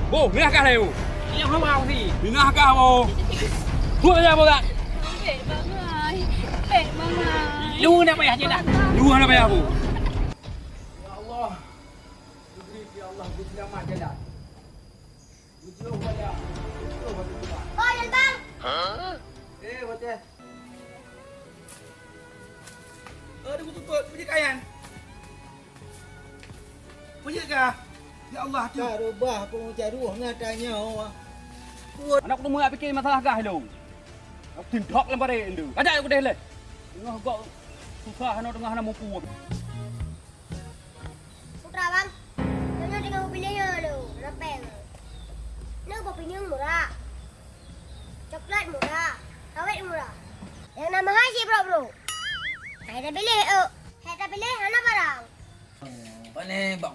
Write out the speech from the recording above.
Bo, ni akak dia. Yang hawa ni. Ni akak bo. Buat aja bo tak? Bek bangai. Bek bangai. Lu nak payah je dah. Dua nak payah bo. Ya Allah. Ya Allah, Gusti selamat je dah. Gusti wala. Oh, yan bang. Betul. Dia tutup punya kayan. Punya kah? Ya Allah tu. Tak rubah pun macam ruh ngatanya awak. Anak aku nak fikir masalah kah lu. Aku tindak lempar dia tu. Ajak aku dah le. Tengah kau susah nak tengah nak mampu. Putra bang. Jangan tengok mobilnya lu. Rapel. Nak kopinya murah. Coklat murah. Kawet murah. Yang nama Haji bro. Saya dah pilih. Saya dah pilih anak barang. Mana bak